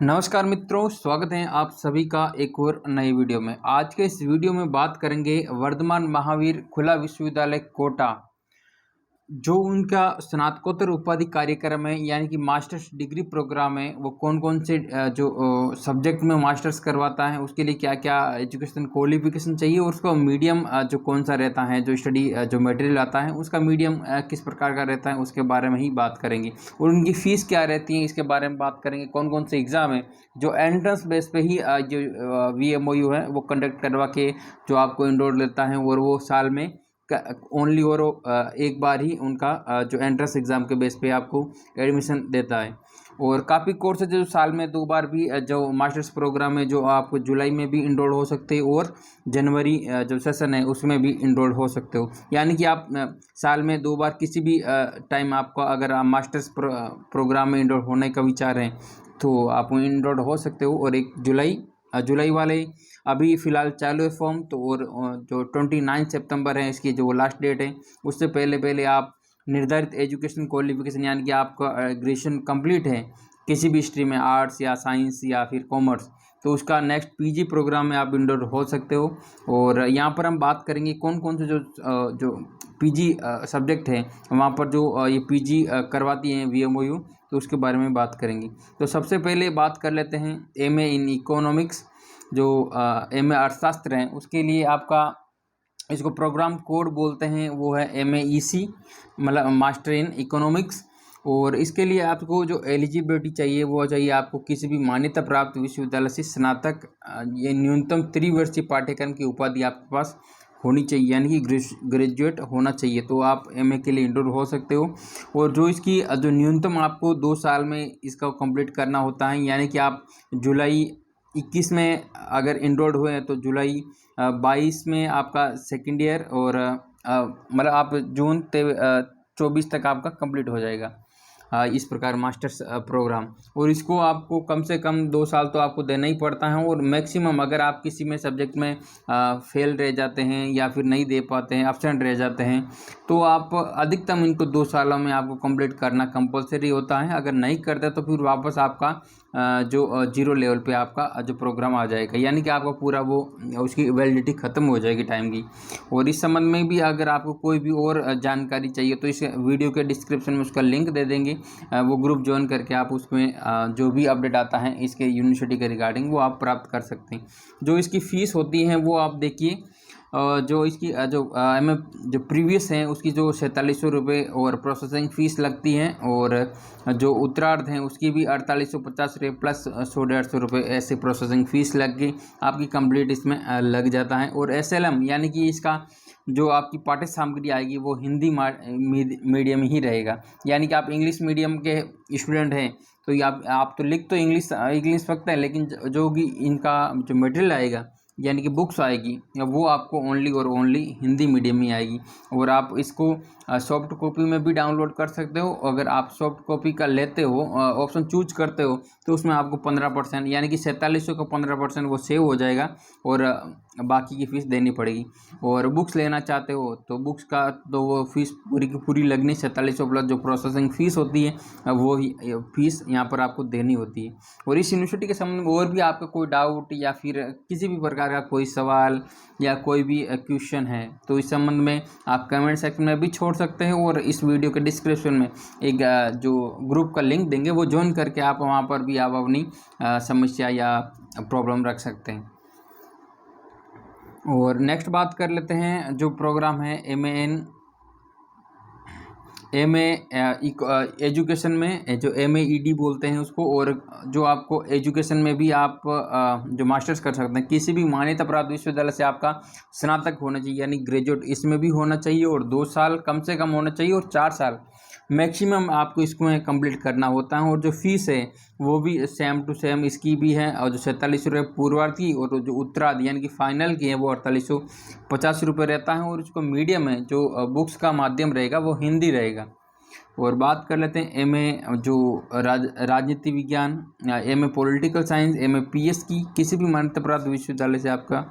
नमस्कार मित्रों, स्वागत है आप सभी का एक और नई वीडियो में। आज के इस वीडियो में बात करेंगे वर्धमान महावीर खुला विश्वविद्यालय कोटा जो उनका स्नातकोत्तर उपाधि कार्यक्रम है, यानी कि मास्टर्स डिग्री प्रोग्राम है। वो कौन कौन से सब्जेक्ट में मास्टर्स करवाता है, उसके लिए क्या क्या एजुकेशन क्वालिफिकेशन चाहिए, और उसका मीडियम जो कौन सा रहता है, जो स्टडी जो मटेरियल आता है उसका मीडियम किस प्रकार का रहता है, उसके बारे में ही बात करेंगे। और उनकी फ़ीस क्या रहती है इसके बारे में बात करेंगे। कौन कौन से एग्ज़ाम है जो एंट्रेंस बेस पे ही जो VMOU है वो कंडक्ट करवा के जो आपको इनरोल लेता है, और वो साल में ओनली और एक बार ही उनका जो एंट्रेंस एग्ज़ाम के बेस पे आपको एडमिशन देता है। और काफ़ी कोर्स है जो साल में 2 बार भी जो मास्टर्स प्रोग्राम है जो आप जुलाई में भी इनरोल हो सकते हो, और जनवरी जो सेशन है उसमें भी इनरोल हो सकते हो। यानी कि आप साल में 2 बार किसी भी टाइम आपका अगर आप मास्टर्स प्रोग्राम में इनरोल होने का विचार है तो आप इनरोल हो सकते हो। और एक जुलाई वाले अभी फ़िलहाल चालू है फॉर्म, तो और जो 29 सितंबर है इसकी जो लास्ट डेट है, उससे पहले पहले आप निर्धारित एजुकेशन क्वालिफिकेशन, यानी कि आपका ग्रेजुएशन कंप्लीट है किसी भी स्ट्रीम में, आर्ट्स या साइंस या फिर कॉमर्स, तो उसका नेक्स्ट PG प्रोग्राम में आप इनरोल हो सकते हो। और यहाँ पर हम बात करेंगे कौन कौन से जो PG सब्जेक्ट हैं वहाँ पर जो ये PG करवाती हैं VMOU, तो उसके बारे में बात करेंगे। तो सबसे पहले बात कर लेते हैं MA इन इकोनॉमिक्स, जो MA अर्थशास्त्र हैं उसके लिए आपका इसको प्रोग्राम कोड बोलते हैं, वो है MAEC, मतलब मास्टर इन इकोनॉमिक्स। और इसके लिए आपको जो एलिजिबिलिटी चाहिए वो चाहिए आपको किसी भी मान्यता प्राप्त विश्वविद्यालय से स्नातक ये न्यूनतम त्रिवर्षीय पाठ्यक्रम की उपाधि आपके पास होनी चाहिए, यानी कि ग्रेजुएट होना चाहिए, तो आप MA के लिए इनरोल हो सकते हो। और जो इसकी जो न्यूनतम आपको 2 साल में इसका कंप्लीट करना होता है, यानी कि आप जुलाई 21 में अगर इनरोल्ड हुए हैं तो जुलाई 22 में आपका सेकेंड ईयर, और मतलब आप जून 24 तक आपका कंप्लीट हो जाएगा इस प्रकार मास्टर्स प्रोग्राम। और इसको आपको कम से कम 2 साल तो आपको देना ही पड़ता है, और मैक्सिमम अगर आप किसी में सब्जेक्ट में फेल रह जाते हैं या फिर नहीं दे पाते हैं, एब्सेंट रह जाते हैं, तो आप अधिकतम इनको 2 सालों में आपको कंप्लीट करना कंपलसरी होता है। अगर नहीं करते तो फिर वापस आपका जो 0 लेवल पे आपका जो प्रोग्राम आ जाएगा, यानी कि आपका पूरा वो उसकी वैलिडिटी ख़त्म हो जाएगी टाइम की। और इस संबंध में भी अगर आपको कोई भी और जानकारी चाहिए तो इस वीडियो के डिस्क्रिप्शन में उसका लिंक दे देंगे, वो ग्रुप ज्वाइन करके आप उसमें जो भी अपडेट आता है इसके यूनिवर्सिटी के रिगार्डिंग वो आप प्राप्त कर सकते हैं। जो इसकी फ़ीस होती है वो आप देखिए, जो इसकी जो प्रीवियस हैं उसकी जो 4700 रुपये और प्रोसेसिंग फ़ीस लगती है, और जो उत्तरार्ध हैं उसकी भी 4850 रुपये प्लस 100-150 रुपये ऐसे प्रोसेसिंग फ़ीस लग के आपकी कंप्लीट इसमें लग जाता है। और SLM यानी कि इसका जो आपकी पाठ्य सामग्री आएगी वो हिंदी मीडियम ही रहेगा, यानी कि आप इंग्लिश मीडियम के स्टूडेंट हैं तो आप तो लिख तो इंग्लिश सकते हैं, लेकिन जो भी इनका जो मटेरियल आएगा यानी कि बुक्स आएगी वो आपको ओनली और ओनली हिंदी मीडियम में आएगी। और आप इसको सॉफ्ट कॉपी में भी डाउनलोड कर सकते हो। अगर आप सॉफ्ट कॉपी का लेते हो, ऑप्शन चूज करते हो, तो उसमें आपको 15% यानी कि 4700 का 15% वो सेव हो जाएगा, और बाकी की फ़ीस देनी पड़ेगी। और बुक्स लेना चाहते हो तो बुक्स का तो वो फीस पूरी की पूरी लगनी 4700 प्लस जो प्रोसेसिंग फ़ीस होती है वो ही फीस यहाँ पर आपको देनी होती है। और इस यूनिवर्सिटी के संबंध में और भी आपका कोई डाउट या फिर किसी भी प्रकार का कोई सवाल या कोई भी क्वेश्चन है तो इस संबंध में आप कमेंट सेक्शन में भी छोड़ सकते हैं, और इस वीडियो के डिस्क्रिप्शन में एक जो ग्रुप का लिंक देंगे वो ज्वाइन करके आप वहाँ पर भी आप अपनी समस्या या प्रॉब्लम रख सकते हैं। और नेक्स्ट बात कर लेते हैं जो प्रोग्राम है MA एजुकेशन में, जो MAED बोलते हैं उसको। और जो आपको एजुकेशन में भी आप जो मास्टर्स कर सकते हैं किसी भी मान्यता प्राप्त विश्वविद्यालय से आपका स्नातक होना चाहिए, यानी ग्रेजुएट इसमें भी होना चाहिए, और 2 साल कम से कम होना चाहिए, और 4 साल मैक्सिमम आपको इसको कंप्लीट करना होता है। और जो फीस है वो भी सेम टू सेम इसकी भी है, और जो 4700 रुपये पूर्वार्ध की और जो उत्तरार्ध यानी कि फाइनल की है वो 4850 रुपये रहता है। और इसको मीडियम है जो बुक्स का माध्यम रहेगा वो हिंदी रहेगा। और बात कर लेते हैं MA जो राजनीति विज्ञान, MA political science, MA PS की किसी भी मान्यता प्राप्त विश्वविद्यालय से आपका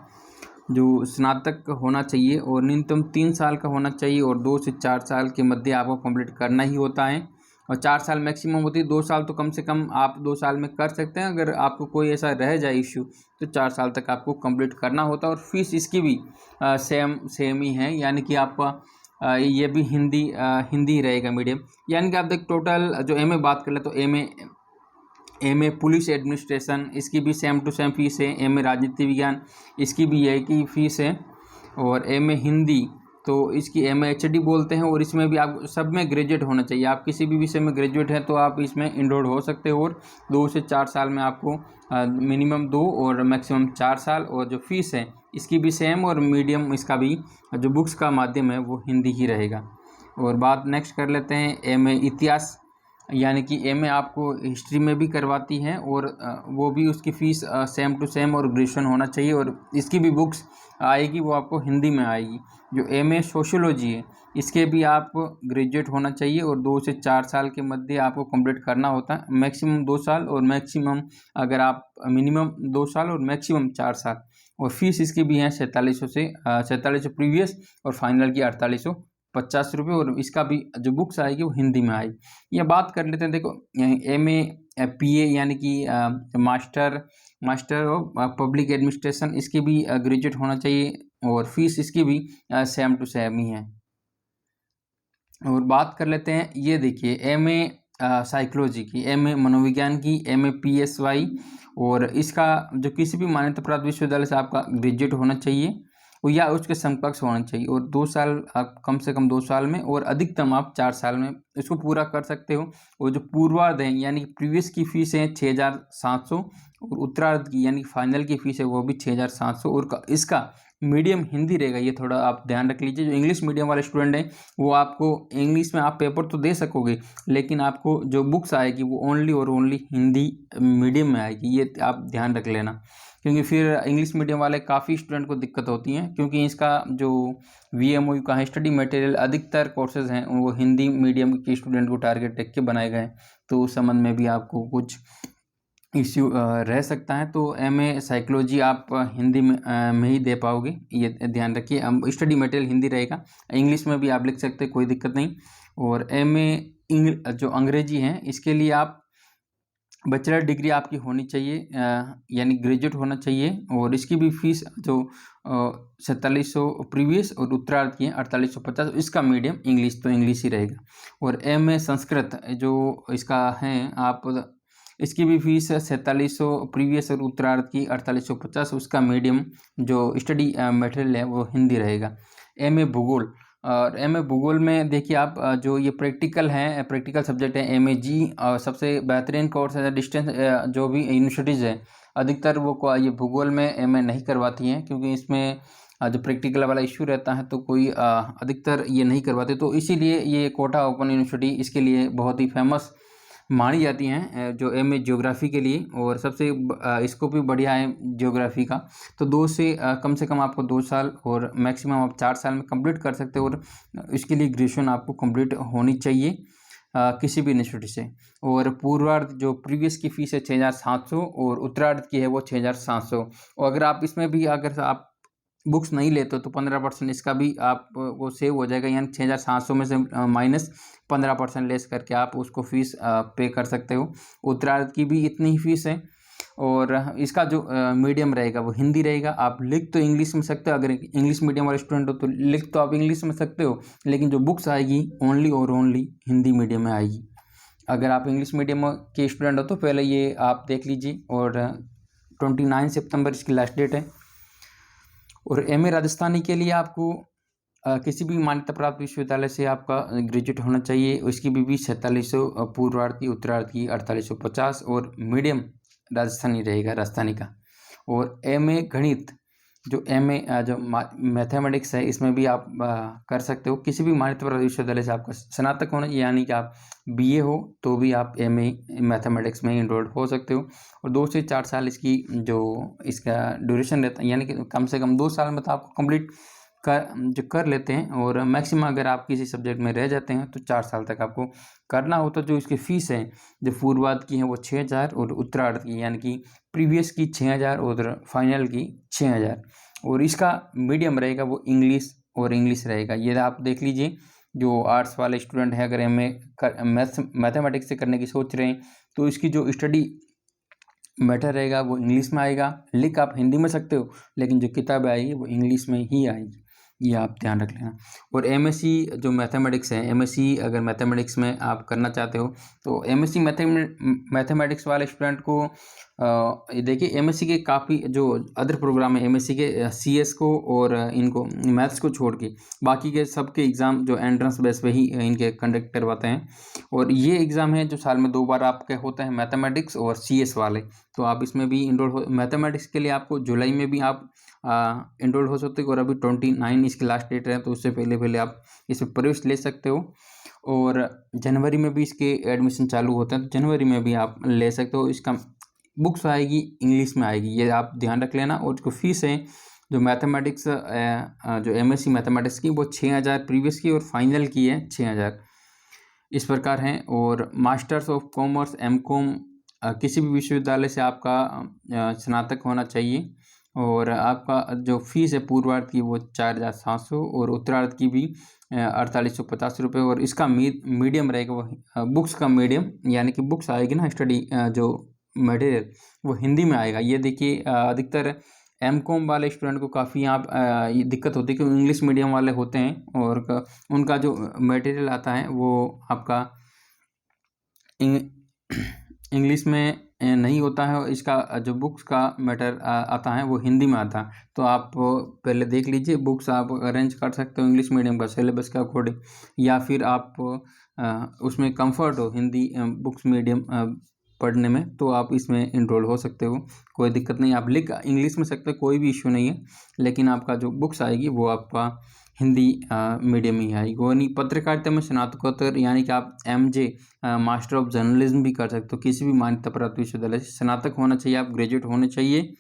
जो स्नातक होना चाहिए, और न्यूनतम 3 साल का होना चाहिए, और 2 से 4 साल के मध्य आपको कंप्लीट करना ही होता है। और 4 साल मैक्सिमम होती है। 2 साल तो कम से कम आप 2 साल में कर सकते हैं। अगर आपको कोई ऐसा रह जाए इश्यू तो 4 साल तक आपको कंप्लीट करना होता है। और फीस इसकी भी सेम ही है, यानी कि आपका ये भी हिंदी रहेगा मीडियम। यानी कि आप देख टोटल जो एमए बात कर ले तो एमए पुलिस एडमिनिस्ट्रेशन, इसकी भी सेम टू सेम फीस है। एमए राजनीति विज्ञान, इसकी भी यही की फीस है। और एमए हिंदी तो इसकी एमए एचडी बोलते हैं। और इसमें भी आप सब में ग्रेजुएट होना चाहिए। आप किसी भी विषय में ग्रेजुएट हैं तो आप इसमें इनरोल हो सकते हो। और 2 से 4 साल में आपको मिनिमम 2 और मैक्सिमम 4 साल। और जो फीस है इसकी भी सेम, और मीडियम इसका भी जो बुक्स का माध्यम है वो हिंदी ही रहेगा। और बात नेक्स्ट कर लेते हैं एमए इतिहास, यानी कि एमए आपको हिस्ट्री में भी करवाती हैं। और वो भी उसकी फ़ीस सेम टू सेम और ग्रेजुएशन होना चाहिए। और इसकी भी बुक्स आएगी वो आपको हिंदी में आएगी। जो एमए सोशियोलॉजी है इसके भी आप ग्रेजुएट होना चाहिए। और 2 से 4 साल के मध्य आपको कंप्लीट करना होता है। मैक्सिमम 2 साल और मैक्सिमम अगर आप मिनिमम 2 साल और मैक्सिमम 4 साल। और फीस इसकी भी है 4700 प्रीवियस और फाइनल की 4850 रुपये। और इसका भी जो बुक्स आएगी वो हिंदी में आएगी। ये बात कर लेते हैं, देखो एमए पीए यानी कि मास्टर ऑफ पब्लिक एडमिनिस्ट्रेशन, इसकी भी ग्रेजुएट होना चाहिए। और फीस इसकी भी सेम टू सेम ही है। और बात कर लेते हैं, ये देखिए एमए साइकोलॉजी की, एमए मनोविज्ञान की, एमए पीएसवाई। और इसका जो किसी भी मान्यता प्राप्त विश्वविद्यालय से आपका ग्रेजुएट होना चाहिए या उसके समकक्ष होना चाहिए। और 2 साल आप कम से कम 2 साल में और अधिकतम आप 4 साल में इसको पूरा कर सकते हो। और जो पूर्वार्ध है यानी कि प्रीवियस की फ़ीस है 6700 और उत्तरार्ध की यानी फाइनल की फ़ीस है वो भी 6700। और इसका मीडियम हिंदी रहेगा, ये थोड़ा आप ध्यान रख लीजिए। जो इंग्लिश मीडियम वाले स्टूडेंट हैं वो आपको इंग्लिश में आप पेपर तो दे सकोगे, लेकिन आपको जो बुक्स आएगी वो ओनली और ओनली हिंदी मीडियम में आएगी, ये आप ध्यान रख लेना। क्योंकि फिर इंग्लिश मीडियम वाले काफ़ी स्टूडेंट को दिक्कत होती है, क्योंकि इसका जो VMOU का है स्टडी मटेरियल, अधिकतर कोर्सेज हैं वो हिंदी मीडियम के स्टूडेंट को टारगेट रख के बनाए गए हैं। तो उस संबंध में भी आपको कुछ इश्यू रह सकता है। तो एमए साइकोलॉजी आप हिंदी में ही दे पाओगे, ये ध्यान रखिए। स्टडी मटेरियल हिंदी रहेगा, इंग्लिश में भी आप लिख सकते हैं, कोई दिक्कत नहीं। और एमए जो अंग्रेजी है इसके लिए आप बैचलर डिग्री आपकी होनी चाहिए, यानी ग्रेजुएट होना चाहिए। और इसकी भी फीस जो 4700 प्रीवियस और उत्तरार्ध की है 4850। इसका मीडियम इंग्लिश तो इंग्लिश ही रहेगा। और एमए संस्कृत जो इसका है आप इसकी भी फीस 4700 प्रीवियस और उत्तरार्ध की 4850। उसका मीडियम जो स्टडी मटेरियल है वो हिंदी रहेगा। एमए भूगोल, और एमए भूगोल में देखिए आप जो ये प्रैक्टिकल है, प्रैक्टिकल सब्जेक्ट है MAG, सबसे बेहतरीन कोर्स है। डिस्टेंस जो भी यूनिवर्सिटीज़ है अधिकतर वो ये भूगोल में एमए नहीं करवाती हैं, क्योंकि इसमें जो प्रैक्टिकल वाला इश्यू रहता है तो कोई अधिकतर ये नहीं करवाते। तो इसीलिए ये कोटा ओपन यूनिवर्सिटी इसके लिए बहुत ही फेमस मानी जाती हैं, जो एमए ज्योग्राफी के लिए। और सबसे इसको भी बढ़िया है ज्योग्राफी का। तो 2 से कम आपको 2 साल और मैक्सिमम आप 4 साल में कंप्लीट कर सकते हो। और इसके लिए ग्रेजुएशन आपको कंप्लीट होनी चाहिए किसी भी यूनिवर्सिटी से। और पूर्वार्ध जो प्रीवियस की फ़ीस है 6700 और उत्तरार्ध की है वो 6700। और अगर आप इसमें भी अगर आप बुक्स नहीं लेते तो 15% इसका भी आप वो सेव हो जाएगा, यानी 6700 में से माइनस 15% लेस करके आप उसको फ़ीस पे कर सकते हो। उत्तरार्ध की भी इतनी ही फ़ीस है। और इसका जो मीडियम रहेगा वो हिंदी रहेगा। आप लिख तो इंग्लिश में सकते हो, अगर इंग्लिश मीडियम वाले स्टूडेंट हो तो लिख तो आप इंग्लिश में सकते हो, लेकिन जो बुक्स आएगी ओनली और ओनली हिंदी मीडियम में आएगी। अगर आप इंग्लिश मीडियम के स्टूडेंट हो तो पहले ये आप देख लीजिए। और 29 सितंबर इसकी लास्ट डेट है। और एमए राजस्थानी के लिए आपको किसी भी मान्यता प्राप्त विश्वविद्यालय से आपका ग्रेजुएट होना चाहिए। उसकी भी 4700 पूर्वार्ध की, उत्तरार्ध की 4850 और मीडियम राजस्थानी रहेगा, राजस्थानी का। और एमए गणित जो एमए जो मैथमेटिक्स है इसमें भी आप कर सकते हो। किसी भी मान्यता प्राप्त विश्वविद्यालय से आपका स्नातक होना, यानी कि आप BA हो तो भी आप एमए मैथमेटिक्स में इनरोल्ड हो सकते हो। और 2 से 4 साल इसकी जो इसका ड्यूरेशन रहता है, यानी कि कम से कम 2 साल में तो आपको कंप्लीट कर लेते हैं। और मैक्सिमम अगर आप किसी सब्जेक्ट में रह जाते हैं तो 4 साल तक आपको करना होता है। जो इसकी फ़ीस है जो पूर्वार्ध की है वो 6000 और उत्तरार्ध की यानी कि प्रीवियस की 6000 और फाइनल की 6000। और इसका मीडियम रहेगा वो इंग्लिश और इंग्लिश रहेगा, ये आप देख लीजिए। जो आर्ट्स वाले स्टूडेंट हैं, अगर मैथमेटिक्स से करने की सोच रहे हैं तो इसकी जो स्टडी मैटर रहेगा वो इंग्लिश में आएगा। लिख आप हिंदी में सकते हो, लेकिन जो किताब आएगी वो इंग्लिश में ही आएगी, ये आप ध्यान रख लेना। और एमएससी जो मैथमेटिक्स है, एमएससी अगर मैथमेटिक्स में आप करना चाहते हो तो एमएससी मैथमेटिक्स वाले स्टूडेंट को ये देखिए, एमएससी के काफ़ी जो अदर प्रोग्राम है एमएससी के, सीएस को और इनको मैथ्स को छोड़ के बाकी के सबके एग्ज़ाम जो एंट्रेंस बेस पे ही इनके कंडक्ट करवाते हैं। और ये एग्ज़ाम है जो साल में 2 बार आपके होता है, मैथमेटिक्स और सीएस वाले। तो आप इसमें भी इनरोल हो। मैथमेटिक्स के लिए आपको जुलाई में भी आप इनरोल हो सकते हो, और अभी 29 इसकी लास्ट डेट है, तो उससे पहले आप इसमें प्रवेश ले सकते हो। और जनवरी में भी इसके एडमिशन चालू होते हैं, तो जनवरी में भी आप ले सकते हो। इसका बुक्स आएगी इंग्लिश में आएगी, ये आप ध्यान रख लेना। और जो फीस है जो मैथमेटिक्स जो एमएससी मैथमेटिक्स की वो 6000 प्रीवियस की और फाइनल की है 6000, इस प्रकार हैं। और मास्टर्स ऑफ कॉमर्स एमकॉम किसी भी विश्वविद्यालय से आपका स्नातक होना चाहिए। और आपका जो फीस है पूर्वार्ध की वो 4700 और उत्तरार्ध की भी 4850 रुपये। और इसका मीडियम रहेगा वो बुक्स का मीडियम, यानी कि बुक्स आएगी ना स्टडी जो मटेरियल वो हिंदी में आएगा। ये देखिए अधिकतर एमकॉम वाले स्टूडेंट को काफ़ी यहाँ ये दिक्कत होती है कि इंग्लिश मीडियम वाले होते हैं और उनका जो मटेरियल आता है वो आपका इंग्लिश में नहीं होता है। इसका जो बुक्स का मैटर आता है वो हिंदी में आता है। तो आप पहले देख लीजिए, बुक्स आप अरेंज कर सकते हो इंग्लिश मीडियम का सिलेबस के अकॉर्डिंग, या फिर आप उसमें कंफर्ट हो हिंदी बुक्स मीडियम पढ़ने में तो आप इसमें इनरोल हो सकते हो, कोई दिक्कत नहीं। आप लिख इंग्लिश में सकते हो, कोई भी इश्यू नहीं है, लेकिन आपका जो बुक्स आएगी वो आपका हिंदी मीडियम ही आएगी। वो नहीं, पत्रकारिता में स्नातकोत्तर यानी कि आप एमजे मास्टर ऑफ जर्नलिज्म भी कर सकते हो। किसी भी मान्यता प्राप्त विश्वविद्यालय से स्नातक होना चाहिए, आप ग्रेजुएट होने चाहिए।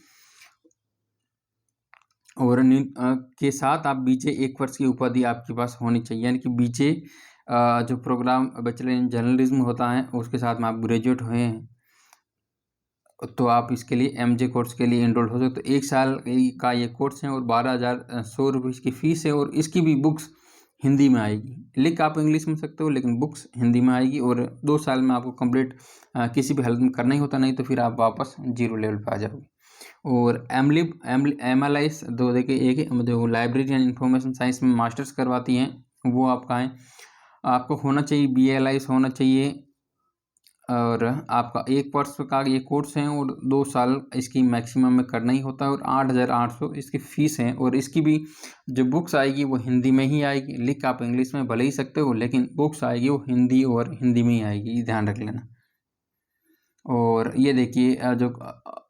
और के साथ आप बीजे 1 वर्ष की उपाधि आपके पास होनी चाहिए, यानी कि बीजे जो प्रोग्राम बैचलर इन जर्नलिज्म होता है उसके साथ में आप ग्रेजुएट हुए हैं तो आप इसके लिए एमजे कोर्स के लिए इनरोल हो सकते। तो 1 साल का ये कोर्स है और 12,100 रुपये इसकी फ़ीस है। और इसकी भी बुक्स हिंदी में आएगी। लिख आप इंग्लिश में सकते हो, लेकिन बुक्स हिंदी में आएगी। और 2 साल में आपको कंप्लीट किसी भी हालत में करना ही होता, नहीं तो फिर आप वापस 0 लेवल पर आ जाओगे। और एमएलआईस दो देखिए, एक जो लाइब्रेरी एंड इंफॉर्मेशन साइंस में मास्टर्स करवाती हैं वो आपका है, आपको होना चाहिए बीएलआईस होना चाहिए। और आपका 1 वर्ष का ये कोर्स है और 2 साल इसकी मैक्सिमम में करना ही होता है। और 8,800 इसकी फ़ीस है। और इसकी भी जो बुक्स आएगी वो हिंदी में ही आएगी। लिख आप इंग्लिश में भले ही सकते हो, लेकिन बुक्स आएगी वो हिंदी और हिंदी में ही आएगी, ये ध्यान रख लेना। और ये देखिए जो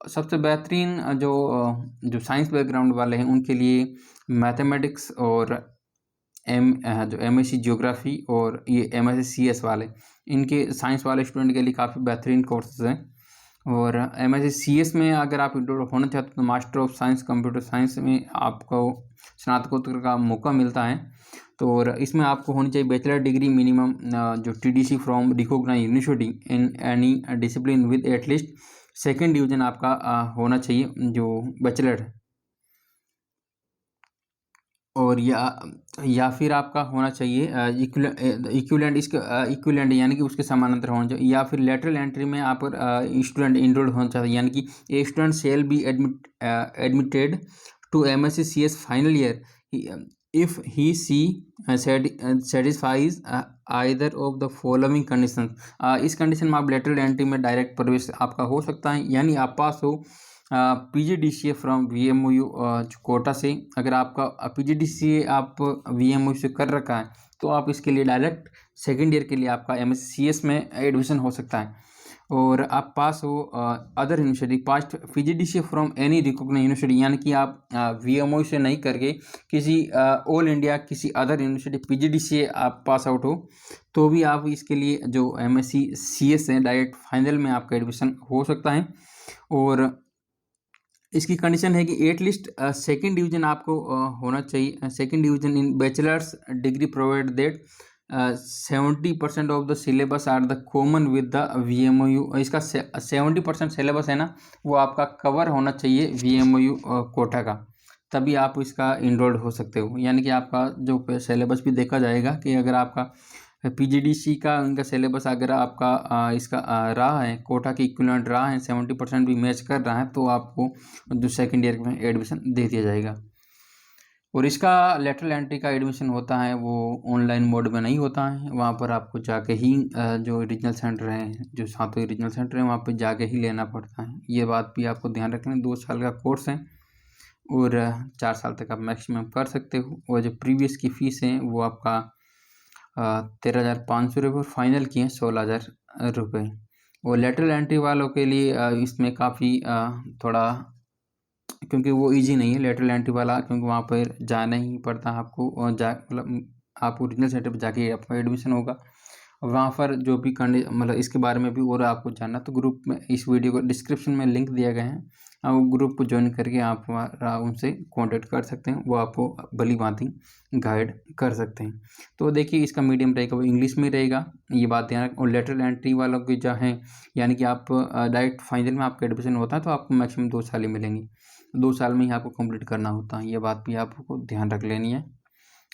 सबसे बेहतरीन जो साइंस बैकग्राउंड वाले हैं उनके लिए मैथमेटिक्स और जो एमएससी ज्योग्राफी और ये एमएससी सीएस वाले, इनके साइंस वाले स्टूडेंट के लिए काफ़ी बेहतरीन कोर्सेज हैं। और एमएससी सीएस में अगर आप इनरोल होना चाहते हो तो master of science computer science में आपको स्नातकोत्तर का मौका मिलता है। तो और इसमें आपको होनी चाहिए बैचलर डिग्री मिनिमम जो TDC from recognised university in any discipline with at least 2nd division आपका होना चाहिए जो बैचलर है। और या फिर आपका होना चाहिए इक्विवेलेंट, इसका इक्विवेलेंट यानी कि उसके समानांतर होना चाहिए। या फिर लेटरल एंट्री में आप स्टूडेंट इनरोल होना चाहिए, यानी कि a student shall be admitted to MSc CS final year if he she satisfies either of the following condition. इस कंडीशन में आप लेटरल एंट्री में डायरेक्ट प्रवेश आपका हो सकता है, यानी आप पास हो पीजीडीसीए फ्रॉम वीएमओयू कोटा से। अगर आपका पीजीडीसीए आप वीएमओयू से कर रखा है तो आप इसके लिए डायरेक्ट 2nd ईयर के लिए आपका एमएससीएस में एडमिशन हो सकता है। और आप पास हो other university passed PGDCA from any recognised university, यानी कि आप वीएमओयू से नहीं करके किसी ऑल इंडिया किसी अदर यूनिवर्सिटी पीजीडीसीए आप पास आउट हो तो भी आप इसके लिए जो एमएससी सीएस है डायरेक्ट फाइनल में आपका एडमिशन हो सकता है। और इसकी कंडीशन है कि एटलीस्ट 2nd डिवीजन आपको होना चाहिए। 2nd division in bachelor's degree provide that 70% of the syllabus are the common with the VMOU. इसका 70% सिलेबस है ना वो आपका कवर होना चाहिए वीएमओयू कोटा का, तभी आप इसका इनरोल्ड हो सकते हो। यानी कि आपका जो सिलेबस भी देखा जाएगा कि अगर आपका पीजीडीसी का उनका सिलेबस अगर आपका इसका रहा है, कोटा की इक्विवेलेंट रहा है, 70% भी मैच कर रहा है, तो आपको जो सेकेंड ईयर में एडमिशन दे दिया जाएगा। और इसका लेटरल एंट्री का एडमिशन होता है वो ऑनलाइन मोड में नहीं होता है, वहाँ पर आपको जाके ही जो रीजनल सेंटर हैं, जो 7वें रीजनल सेंटर हैं, वहाँ पर जाके ही लेना पड़ता है। ये बात भी आपको ध्यान रखना है। 2 साल का कोर्स है और 4 साल तक आप मैक्सिमम कर सकते हो। और जो प्रीवियस की फ़ीस है वो आपका 13,500 रुपये और फाइनल की है 16,000 रुपये। और लेटरल एंट्री वालों के लिए इसमें काफ़ी थोड़ा, क्योंकि वो इजी नहीं है लेटरल एंट्री वाला, क्योंकि वहाँ पर जाना ही पड़ता है आपको, और मतलब आप ओरिजिनल सेंटर पर जाके आपका एडमिशन होगा। और वहाँ पर जो भी मतलब इसके बारे में भी और आपको जानना, तो ग्रुप में इस वीडियो को डिस्क्रिप्शन में लिंक दिया गया है, आप ग्रुप को ज्वाइन करके आप उनसे कांटेक्ट कर सकते हैं, वो आपको भली भांति गाइड कर सकते हैं। तो देखिए इसका मीडियम रहेगा वो इंग्लिश में रहेगा, ये बात ध्यान रखें। और लेटरल एंट्री वालों की जो है, यानी कि आप डायरेक्ट फाइनल में आपका एडमिशन होता है तो आपको मैक्सिमम 2 साल ही मिलेंगे, 2 साल में ही आपको कंप्लीट करना होता है, ये बात भी आपको ध्यान रख लेनी है।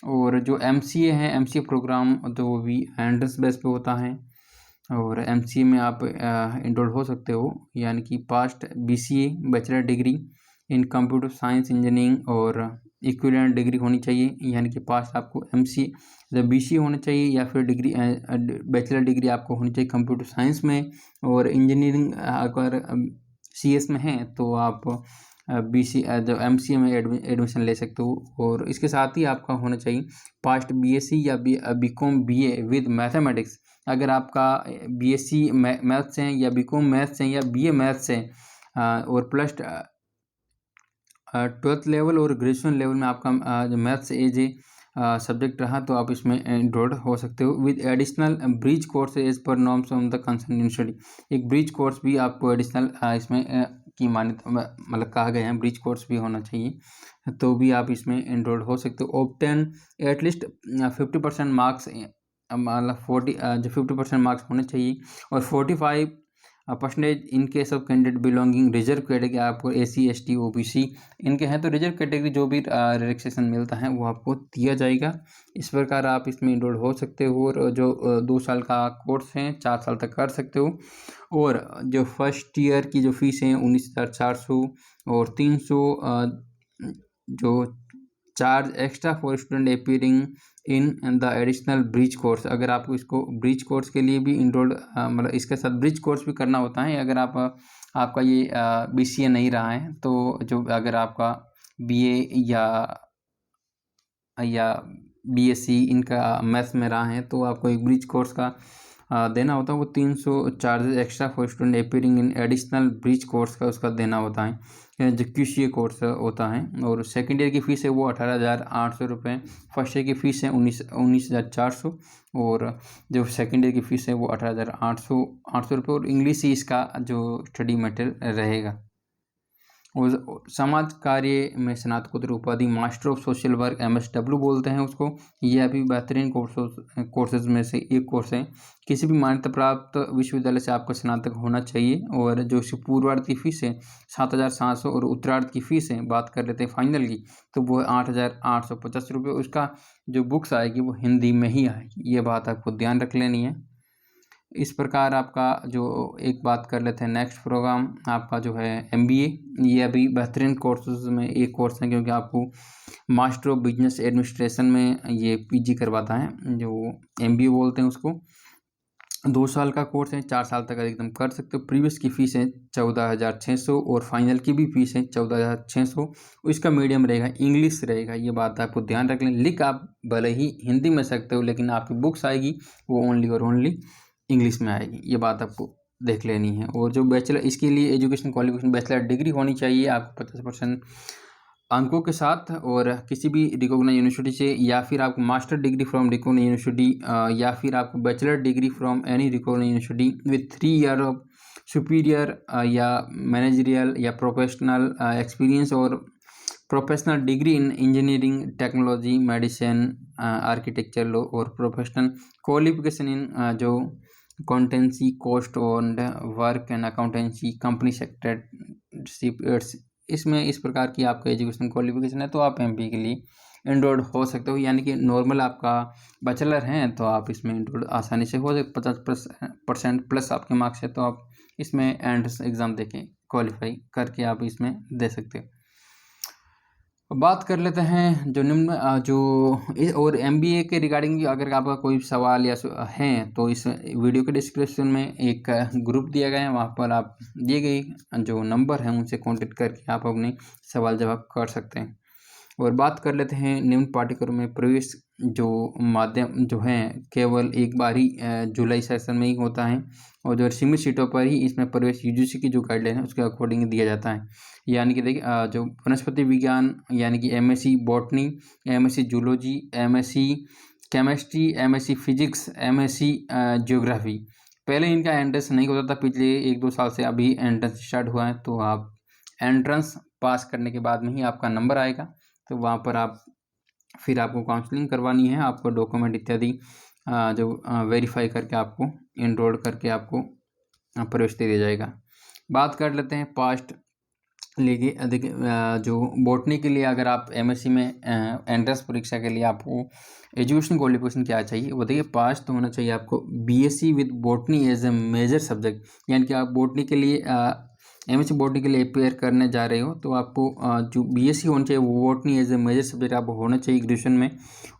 और जो एमसीए है, एमसीए प्रोग्राम तो वो भी एंट्रेंस बेस पे होता है, और एमसीए में आप इनरोल हो सकते हो, यानी कि past BCA bachelor degree in computer science engineering और इक्विवेलेंट डिग्री होनी चाहिए, यानी कि पास्ट आपको एमसीए जब बीसीए होना चाहिए, या फिर डिग्री बैचलर डिग्री आपको होनी चाहिए कंप्यूटर साइंस में, और इंजीनियरिंग अगर सीएस में है तो आप बीसी जो एमसीए में एडमिशन ले सकते हो। और इसके साथ ही आपका होना चाहिए पास्ट बीएससी या बीकॉम बीए विद मैथमेटिक्स। अगर आपका बीएससी मैथ्स हैं या बीकॉम मैथ्स हैं या बीए मैथ्स हैं, और प्लस 12th लेवल और ग्रेजुएशन लेवल में आपका जो मैथ्स एज सब्जेक्ट रहा, तो आप इसमें एनरोल्ड हो सकते हो with additional bridge course as per norms of the concern university. एक ब्रिज कोर्स भी आपको एडिशनल इसमें की मान्यता मतलब कहा गया है, ब्रिज कोर्स भी होना चाहिए, तो भी आप इसमें एनरोल्ड हो सकते हो। ऑब्टेन एटलीस्ट 50% मार्क्स, मतलब 50% मार्क्स होने चाहिए, और 45% in case of candidate belonging reserve category, आपको एसी एसटी ओबीसी इनके हैं तो रिजर्व कैटेगरी जो भी रिलैक्सेशन मिलता है वो आपको दिया जाएगा। इस प्रकार आप इसमें इनरोल हो सकते हो, और जो 2 साल का कोर्स है 4 साल तक कर सकते हो। और जो फर्स्ट ईयर की जो फीस है 19,400, और 300 जो charge extra for student appearing in the additional bridge course. अगर आपको इसको ब्रिज कोर्स के लिए भी इनरोल्ड मतलब इसके साथ ब्रिज कोर्स भी करना होता है, अगर आपका ये बीसीए नहीं रहा है, तो जो अगर आपका बीए या बीएससी इनका मैथ्स में रहा है, तो आपको एक ब्रिज कोर्स का देना होता है, वो 300 charges extra for student appearing in additional bridge course का उसका देना होता है, जो क्यूसीए कोर्स होता है। और सेकेंड ईयर की फ़ीस है वो 18,800 रुपये, फर्स्ट ईयर की फ़ीस है 19,400, और जो सेकेंड ईयर की फ़ीस है वो 18,800 रुपये, और इंग्लिश ही इसका जो स्टडी मटेरियल रहेगा। और समाज कार्य में स्नातकोत्तर उपाधि master of social work MSW बोलते हैं उसको, ये अभी बेहतरीन कोर्सेज में से एक कोर्स है। किसी भी मान्यता प्राप्त विश्वविद्यालय से आपका स्नातक होना चाहिए। और जो इसकी पूर्वार्ध की फ़ीस है 7,700, और उत्तरार्ध की फ़ीस है बात कर लेते हैं फाइनल की, तो वो 8,850 रुपये। उसका जो बुक्स आएगी वो हिंदी में ही आएगी, ये बात आपको ध्यान रख लेनी है। इस प्रकार आपका जो एक बात कर लेते हैं नेक्स्ट प्रोग्राम आपका जो है MBA, ये अभी बेहतरीन कोर्सेज में एक कोर्स है, क्योंकि आपको मास्टर ऑफ बिजनेस एडमिनिस्ट्रेशन में ये PG करवाता है, जो MBA बोलते हैं उसको। 2 साल का कोर्स है, 4 साल तक एकदम कर सकते हो। प्रीवियस की फ़ीस है 14,600, और फाइनल की भी फ़ीस है 14,600। इसका मीडियम रहेगा इंग्लिश रहेगा, ये बात आपको ध्यान रख लें। लिख आप भले ही हिंदी में सकते हो, लेकिन आपकी बुक्स आएगी वो ओनली और ओनली इंग्लिश में आएगी, ये बात आपको देख लेनी है। और जो बैचलर, इसके लिए एजुकेशन क्वालिफिकेशन बैचलर डिग्री होनी चाहिए आपको 50% अंकों के साथ, और किसी भी रिकॉग्नाइज यूनिवर्सिटी से, या फिर आपको master degree from recognise university, या फिर आपको bachelor degree from any recognise university with 3 year of superior या मैनेजरियल या प्रोफेशनल एक्सपीरियंस, और professional degree in engineering technology medicine architecture law, और प्रोफेशनल क्वालिफिकेशन इन जो accountancy, cost and work and accountancy, company secretarial इसमें इस प्रकार की आपका एजुकेशन क्वालिफिकेशन है तो आप एमबीए के लिए एनरोल्ड हो सकते हो। यानी कि नॉर्मल आपका बैचलर हैं तो आप इसमें एनरोल्ड आसानी से हो सकते, 50% प्लस आपके मार्क्स है तो आप इसमें एंट्रेंस एग्ज़ाम देके क्वालिफाई करके आप इसमें दे सकते हो। बात कर लेते हैं जो निम्न और एमबीए के रिगार्डिंग अगर आपका कोई सवाल या है तो इस वीडियो के डिस्क्रिप्शन में एक ग्रुप दिया गया है, वहाँ पर आप दिए गए जो नंबर हैं उनसे कांटेक्ट करके आप अपने सवाल जवाब कर सकते हैं। और बात कर लेते हैं निम्न पाठ्यक्रम में प्रवेश जो माध्यम जो है केवल एक बार ही जुलाई सेशन में ही होता है और जो सीमित सीटों पर ही इसमें प्रवेश यूजीसी की जो गाइडलाइन है उसके अकॉर्डिंग दिया जाता है। यानी कि देखिए जो वनस्पति विज्ञान यानी कि MSc botany, MSc zoology, MSc chemistry, MSc physics, MSc geography, पहले इनका एंट्रेंस नहीं होता था, पिछले 1-2 साल से अभी एंट्रेंस स्टार्ट हुआ है। तो आप एंट्रेंस पास करने के बाद में ही आपका नंबर आएगा, तो वहाँ पर आप फिर आपको काउंसलिंग करवानी है, आपको डॉक्यूमेंट इत्यादि जो वेरीफाई करके आपको एनरोल करके आपको प्रवेश दे दिया जाएगा। बात कर लेते हैं पास्ट देखिए जो बॉटनी के लिए अगर आप एमएससी में एंट्रेंस परीक्षा के लिए आपको एजुकेशन क्वालिफिकेशन क्या चाहिए, वो देखिए पास तो होना चाहिए आपको BSc with botany as a major subject. यानी कि आप बॉटनी के लिए एमएससी बॉटनी के लिए अपेयर करने जा रहे हो तो आपको जो बीएससी होना चाहिए वो botany as a major subject आपको होना चाहिए ग्रेजुएशन में,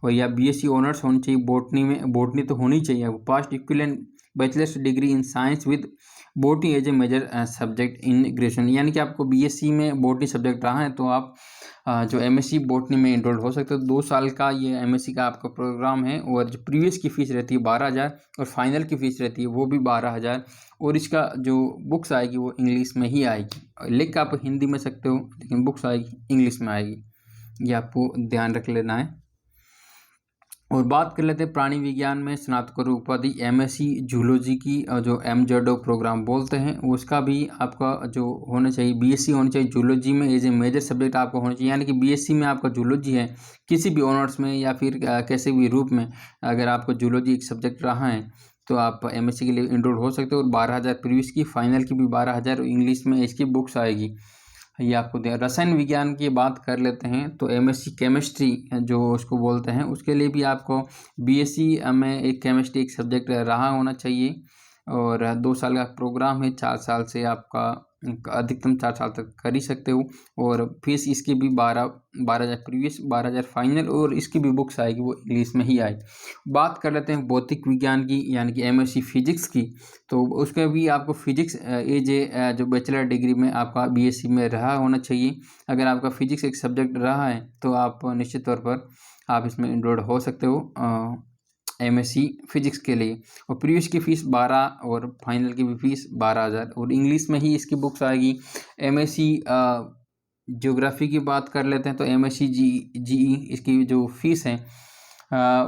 और या बीएससी ऑनर्स होनी चाहिए बॉटनी में, बॉटनी तो होनी चाहिए आपको। Passed equivalent bachelor's degree in science with botany as a major subject in graduation. यानी कि आपको बीएससी में बॉटनी सब्जेक्ट रहा है तो आप जो एमएससी बॉटनी में एनरोल हो सकते हो। 2 साल का ये एमएससी का आपका प्रोग्राम है और जो प्रीवियस की फ़ीस रहती है 12,000 और फाइनल की फ़ीस रहती है वो भी 12,000, और इसका जो बुक्स आएगी वो इंग्लिश में ही आएगी। लिख आप हिंदी में सकते हो लेकिन बुक्स आएगी इंग्लिश में आएगी, ये आपको ध्यान रख लेना है। और बात कर लेते हैं प्राणी विज्ञान में स्नातकोत्तर उपाधि एमएससी जूलॉजी की जो एमजेडओ प्रोग्राम बोलते हैं उसका भी आपका जो होना चाहिए बीएससी होनी चाहिए जूलॉजी में एज ए मेजर सब्जेक्ट आपको होना चाहिए। यानी कि बीएससी में आपका जूलॉजी है किसी भी ऑनर्स में या फिर किसी भी रूप में अगर आपको जूलॉजी एक सब्जेक्ट रहा है तो आप एमएससी के लिए एनरोल हो सकते हो। और 12,000 प्रीवियस की, फाइनल की भी 12,000 इंग्लिश में इसकी बुक्स आएगी, ये आपको दिया। रसायन विज्ञान की बात कर लेते हैं तो एमएससी केमिस्ट्री जो उसको बोलते हैं उसके लिए भी आपको बीएससी में एक केमिस्ट्री एक सब्जेक्ट रहा होना चाहिए, और 2 साल का प्रोग्राम है, 4 साल से आपका अधिकतम 4 साल तक कर ही सकते हो। और फीस इसकी भी 12,000 प्रीवियस, 12,000 फाइनल, और इसकी भी बुक्स आएगी वो इंग्लिश में ही आएगी। बात कर लेते हैं भौतिक विज्ञान की यानी कि एमएससी फिजिक्स की, तो उसके भी आपको फिजिक्स एज ए जो बैचलर डिग्री में आपका बीएससी में रहा होना चाहिए। अगर आपका फिजिक्स एक सब्जेक्ट रहा है तो आप निश्चित तौर पर आप इसमें एनरोल्ड हो सकते हो एमएससी फिजिक्स के लिए। और प्रीवियस की फ़ीस 12 और फाइनल की भी फीस 12,000, और इंग्लिश में ही इसकी बुक्स आएगी। एमएससी ज्योग्राफी की बात कर लेते हैं तो एमएससी जीई इसकी जो फीस है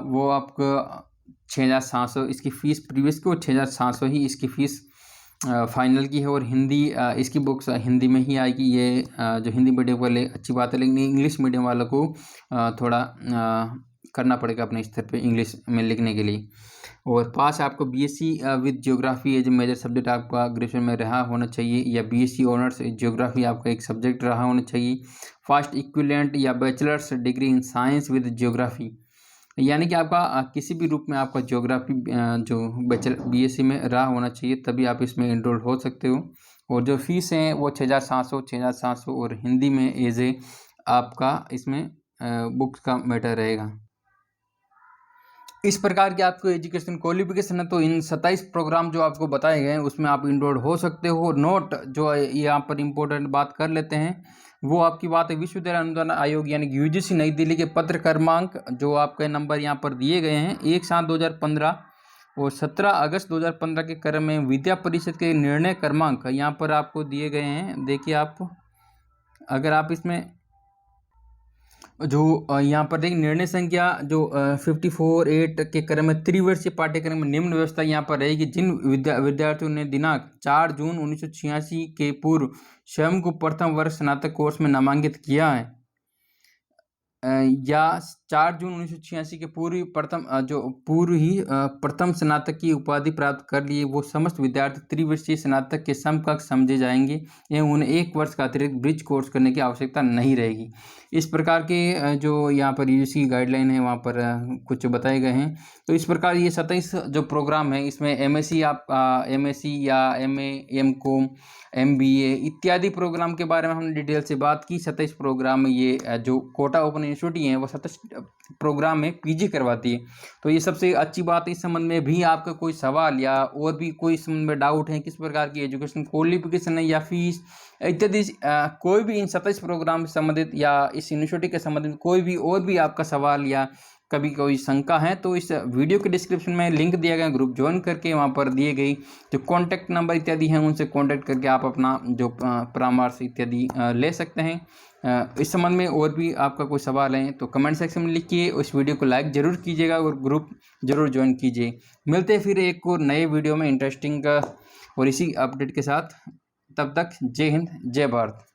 वो आपको 6,700 इसकी फ़ीस प्रीवियस की, और 6,700 ही इसकी फ़ीस फाइनल की है। और हिंदी इसकी बुक्स हिंदी में ही आएगी। ये जो हिंदी मीडियम वाले अच्छी बात है, लेकिन इंग्लिश मीडियम वालों को थोड़ा करना पड़ेगा अपने स्तर पे इंग्लिश में लिखने के लिए। और पास आपको BSc with geography as major subject आपका ग्रेजुएशन में रहा होना चाहिए, या बीएससी ऑनर्स ज्योग्राफी आपका एक सब्जेक्ट रहा होना चाहिए। फास्ट इक्विवेलेंट या bachelors degree in science with geography, यानी कि आपका किसी भी रूप में आपका ज्योग्राफी जो बीएससी में रहा होना चाहिए तभी आप इसमें एनरोल हो सकते हो। और जो फीस है वो 6,700 और हिंदी में एज ए आपका इसमें बुक्स का मैटर रहेगा। इस प्रकार की आपको एजुकेशन क्वालिफिकेशन है, तो इन 27 प्रोग्राम जो आपको बताए गए हैं उसमें आप इनरोल हो सकते हो। नोट जो यहाँ पर इम्पोर्टेंट बात कर लेते हैं वो आपकी बात है विश्वविद्यालय अनुदान आयोग यानी कि यूजीसी नई दिल्ली के पत्र क्रमांक जो आपके नंबर यहाँ पर दिए गए हैं 1/7/2015 और 17 अगस्त 2015 के क्रम में विद्या परिषद के निर्णय क्रमांक यहाँ पर आपको दिए गए हैं। देखिए आप अगर आप इसमें जो यहाँ पर देखिए निर्णय संख्या जो 54/8 के क्रम में त्रिवर्षीय पाठ्यक्रम में निम्न व्यवस्था यहाँ पर रहेगी। जिन विद्यार्थियों ने दिनांक 4 जून 1986 के पूर्व स्वयं को प्रथम वर्ष स्नातक कोर्स में नामांकित किया है या 4 जून 1986 के पूर्व ही प्रथम स्नातक की उपाधि प्राप्त कर लिए वो समस्त विद्यार्थी त्रिवर्षीय स्नातक के समकक्ष समझे जाएंगे एवं उन्हें 1 वर्ष का अतिरिक्त ब्रिज कोर्स करने की आवश्यकता नहीं रहेगी। इस प्रकार के जो यहाँ पर यूजीसी की गाइडलाइन है वहाँ पर कुछ बताए गए हैं। तो इस प्रकार ये 27 जो प्रोग्राम है इसमें एमएससी या एमए, एमकॉम, एमबीए इत्यादि प्रोग्राम के बारे में हमने डिटेल से बात की। 27 प्रोग्राम में ये जो कोटा ओपन यूनिवर्सिटी है वो 27 प्रोग्राम में पीजी करवाती है। तो ये सबसे अच्छी बात है। इस संबंध में भी आपका कोई सवाल या और भी कोई इस संबंध में डाउट है, किस प्रकार की एजुकेशन क्वालिफिकेशन है या फीस इत्यादि, कोई भी इन 27 प्रोग्राम से संबंधित या इस यूनिवर्सिटी के संबंधित कोई भी और भी आपका सवाल या कभी कोई शंका है तो इस वीडियो के डिस्क्रिप्शन में लिंक दिया गया, ग्रुप ज्वाइन करके वहाँ पर दिए गई जो कॉन्टैक्ट नंबर इत्यादि हैं उनसे कॉन्टैक्ट करके आप अपना जो परामर्श इत्यादि ले सकते हैं। इस संबंध में और भी आपका कोई सवाल है तो कमेंट सेक्शन में लिखिए। उस वीडियो को लाइक ज़रूर कीजिएगा और ग्रुप ज़रूर ज्वाइन कीजिए। मिलते हैं फिर एक और नए वीडियो में इंटरेस्टिंग और इसी अपडेट के साथ। तब तक जय हिंद, जय भारत।